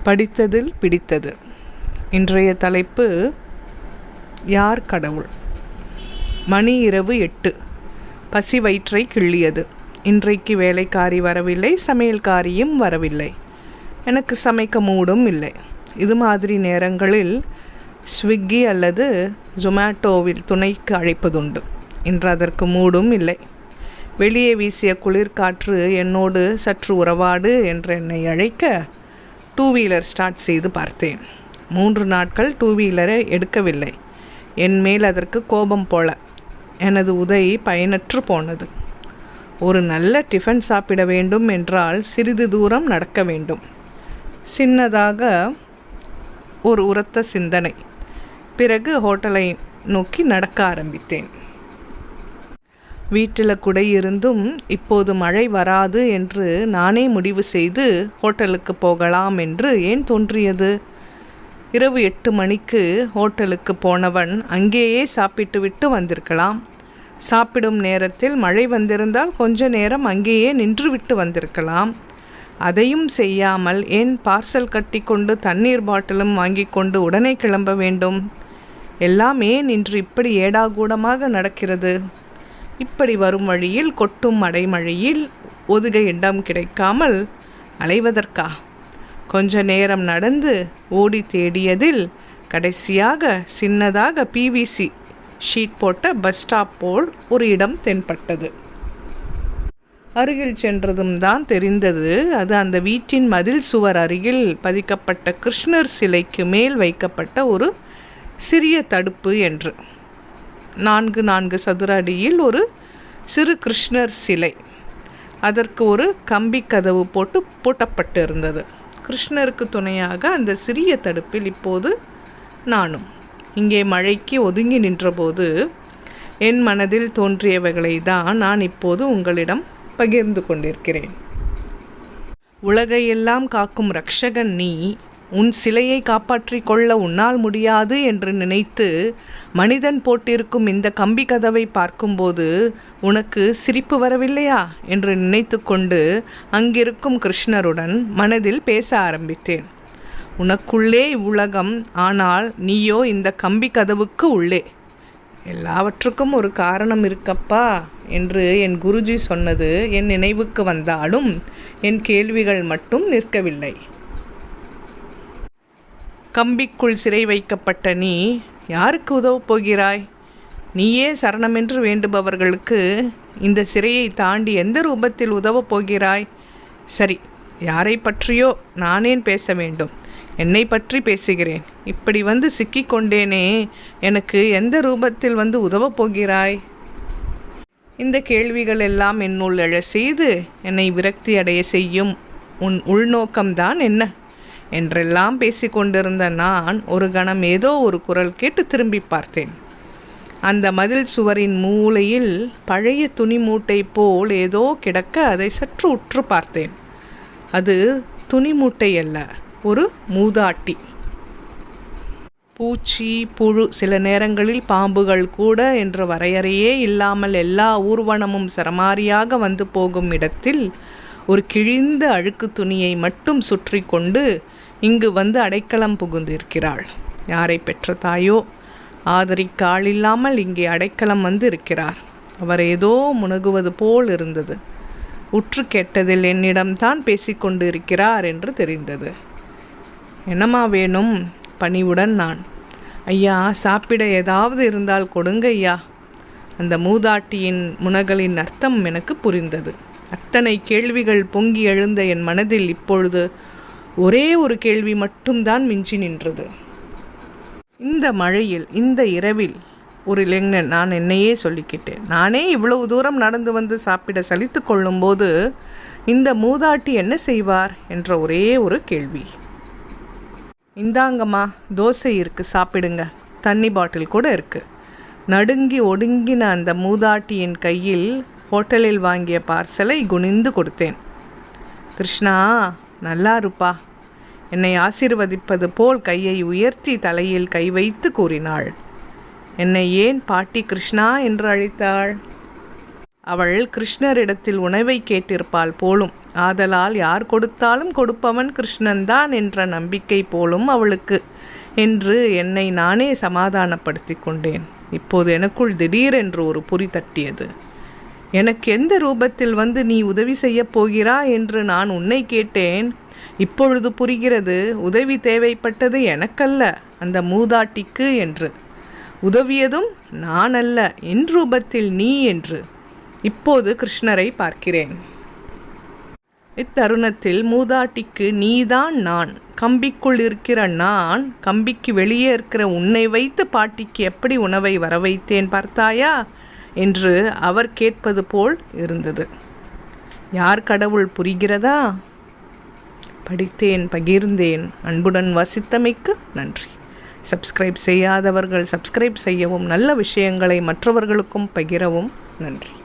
படித்ததில் பிடித்தது. இன்றைய தலைப்பு யார் கடவுள். மணி இரவு 8. பசி வயிற்றை கிள்ளியது. இன்றைக்கு வேலைக்காரி வரவில்லை, சமையல்காரியும் வரவில்லை. எனக்கு சமைக்க மூடும் இல்லை. இது மாதிரி நேரங்களில் ஸ்விக்கி அல்லது ஜொமேட்டோவில் துணைக்கு அழைப்பதுண்டு. இன்று அதற்கு மூடும் இல்லை. வெளியே வீசிய குளிர்காற்று என்னோடு சற்று உறவாடு என்று என்னை அழைக்க 2 வீலர் ஸ்டார்ட் செய்து பார்த்தேன். 3 நாட்கள் 2 வீலரை எடுக்கவில்லை. என் மேல் அதற்கு கோபம் போல. எனது உதவி பயனற்று போனது. ஒரு நல்ல டிஃபன் சாப்பிட வேண்டும் என்றால் சிறிது தூரம் நடக்க வேண்டும். சின்னதாக ஒரு உரத்த சிந்தனை. பிறகு ஹோட்டலை நோக்கி நடக்க ஆரம்பித்தேன். வீட்டில் குடை இருந்தும் இப்போது மழை வராது என்று நானே முடிவு செய்து ஹோட்டலுக்கு போகலாம் என்று ஏன் தோன்றியது? இரவு 8 மணிக்கு ஹோட்டலுக்கு போனவன் அங்கேயே சாப்பிட்டு விட்டு வந்திருக்கலாம். சாப்பிடும் நேரத்தில் மழை வந்திருந்தால் கொஞ்ச நேரம் அங்கேயே நின்றுவிட்டு வந்திருக்கலாம். அதையும் செய்யாமல் ஏன் பார்சல் கட்டி கொண்டு தண்ணீர் பாட்டிலும் வாங்கி கொண்டு உடனே கிளம்ப வேண்டும்? எல்லாம் ஏன் இன்று இப்படி ஏடாகூடமாக நடக்கிறது? இப்படி வரும் வழியில் கொட்டும் அடைமழையில் ஒதுக இடம் கிடைக்காமல் அலைவதற்கா? கொஞ்ச நேரம் நடந்து ஓடி தேடியதில் கடைசியாக சின்னதாக PVC ஷீட் போட்ட பஸ் ஸ்டாப் போல் ஒரு இடம் தென்பட்டது. அருகில் சென்றதும் தான் தெரிந்தது அது அந்த வீட்டின் மதில் சுவர் அருகில் பதிக்கப்பட்ட கிருஷ்ணர் சிலைக்கு மேல் வைக்கப்பட்ட ஒரு சிறிய தடுப்பு என்று. 4 சதுர அடியில் ஒரு சிறு கிருஷ்ணர் சிலை. அதற்கு ஒரு கம்பி கதவு பூட்டப்பட்டு இருந்தது. கிருஷ்ணருக்கு துணையாக அந்த சிறிய தடுப்பில் இப்போது நானும். இங்கே மழைக்கு ஒதுங்கி நின்றபோது என் மனதில் தோன்றியவைகளை தான் நான் இப்போது உங்களிடம் பகிர்ந்து கொண்டிருக்கிறேன். உலகையெல்லாம் காக்கும் இரட்சகன் நீ. உன் சிலையை காப்பாற்றிக் கொள்ள உன்னால் முடியாது என்று நினைத்து மனிதன் போட்டிருக்கும் இந்த கம்பி கதவை பார்க்கும்போது உனக்கு சிரிப்பு வரவில்லையா என்று நினைத்து கொண்டு அங்கிருக்கும் கிருஷ்ணருடன் மனதில் பேச ஆரம்பித்தேன். உனக்குள்ளே இவ்வுலகம், ஆனால் நீயோ இந்த கம்பி கதவுக்கு உள்ளே. எல்லாவற்றுக்கும் ஒரு காரணம் இருக்கப்பா என்று என் குருஜி சொன்னது என் நினைவுக்கு வந்தாலும் என் கேள்விகள் மட்டும் நிற்கவில்லை. கம்பிக்குள் சிறை வைக்கப்பட்ட நீ யாருக்கு உதவப் போகிறாய்? நீயே சரணமென்று வேண்டுபவர்களுக்கு இந்த சிறையை தாண்டி எந்த ரூபத்தில் உதவப் போகிறாய்? சரி, யாரை பற்றியோ நானேன் பேச வேண்டும். என்னை பற்றி பேசுகிறேன். இப்படி வந்து சிக்கிக்கொண்டேனே, எனக்கு எந்த ரூபத்தில் வந்து உதவப் போகிறாய்? இந்த கேள்விகள் எல்லாம் என்னுள் எழ செய்து என்னை விரக்தி அடைய செய்யும் உன் உள்நோக்கம்தான் என்ன என்றெல்லாம் பேசிக்கொண்டிருந்த நான் ஒரு கணம் ஏதோ ஒரு குரல் கேட்டு திரும்பி பார்த்தேன். அந்த மதில் சுவரின் மூலையில் பழைய துணி மூட்டை போல் ஏதோ கிடக்க அதை சற்று உற்று பார்த்தேன். அது துணி மூட்டை அல்ல, ஒரு மூதாட்டி. பூச்சி, புழு, சில நேரங்களில் பாம்புகள் கூட என்ற வரையறையே இல்லாமல் எல்லா ஊர்வனமும் சரமாரியாக வந்து போகும் இடத்தில் ஒரு கிழிந்த அழுக்கு துணியை மட்டும் சுற்றி கொண்டு இங்கு வந்து அடைக்கலம் புகுந்திருக்கிறாள். யாரை பெற்ற தாயோ ஆதரிக்க ஆள் இல்லாமல் இங்கே அடைக்கலம் வந்து இருக்கிறார். அவர் ஏதோ முனகுவது போல் இருந்தது. உற்று கேட்டதில் என்னிடம்தான் பேசிக்கொண்டு இருக்கிறார் என்று தெரிந்தது. என்னம்மா வேணும்? பணிவுடன் நான். ஐயா, சாப்பிட ஏதாவது இருந்தால் கொடுங்க ஐயா. அந்த மூதாட்டியின் முனகலின் அர்த்தம் எனக்கு புரிந்தது. அத்தனை கேள்விகள் பொங்கி எழுந்த என் மனதில் இப்பொழுது ஒரே ஒரு கேள்வி மட்டும்தான் மிஞ்சி நின்றது. இந்த மழையில், இந்த இரவில் ஒரு இளைஞன், நான் என்னையே சொல்லிக்கிட்டேன், நானே இவ்வளவு தூரம் நடந்து வந்து சாப்பிட சலித்து கொள்ளும்போது இந்த மூதாட்டி என்ன செய்வார் என்ற ஒரே ஒரு கேள்வி. இந்தாங்கம்மா, தோசை இருக்குது, சாப்பிடுங்க. தண்ணி பாட்டில் கூட இருக்குது. நடுங்கி ஒடுங்கின அந்த மூதாட்டியின் கையில் ஹோட்டலில் வாங்கிய பார்சலை குனிந்து கொடுத்தேன். கிருஷ்ணா, நல்லா இருப்பா. என்னை ஆசீர்வதிப்பது போல் கையை உயர்த்தி தலையில் கை வைத்து கூறினாள். என்னை ஏன் பாட்டி கிருஷ்ணா என்று அழைத்தாள்? அவள் கிருஷ்ணரிடத்தில் உணவை கேட்டிருப்பாள் போலும். ஆதலால் யார் கொடுத்தாலும் கொடுப்பவன் கிருஷ்ணன்தான் என்ற நம்பிக்கை போலும் அவளுக்கு என்று என்னை நானே சமாதானப்படுத்தி கொண்டேன். இப்போது எனக்குள் திடீரென்று ஒரு புரி தட்டியது. எனக்கு எந்த ரூபத்தில் வந்து நீ உதவி செய்யப் போகிறாய் என்று நான் உன்னை கேட்டேன். இப்பொழுது புரிகிறது, உதவி தேவைப்பட்டது எனக்கல்ல, அந்த மூதாட்டிக்கு என்று. உதவியதும் நான் அல்ல, என் ரூபத்தில் நீ என்று. இப்போது கிருஷ்ணரை பார்க்கிறேன். இத்தருணத்தில் மூதாட்டிக்கு நீதான் நான், கம்பிக்குள் இருக்கிற நான், கம்பிக்கு வெளியே இருக்கிற உன்னை வைத்து பாட்டிக்கு எப்படி உணவை வர வைத்தேன் பார்த்தாயா என்று அவர் கேட்பது போல் இருந்தது. யார் கடவுள் புரிகிறதா? படித்தேன், பகிர்ந்தேன். அன்புடன் வசித்தமைக்கு நன்றி. சப்ஸ்கிரைப் செய்யாதவர்கள் சப்ஸ்கிரைப் செய்யவும், நல்ல விஷயங்களை மற்றவர்களுக்கும் பகிரவும். நன்றி.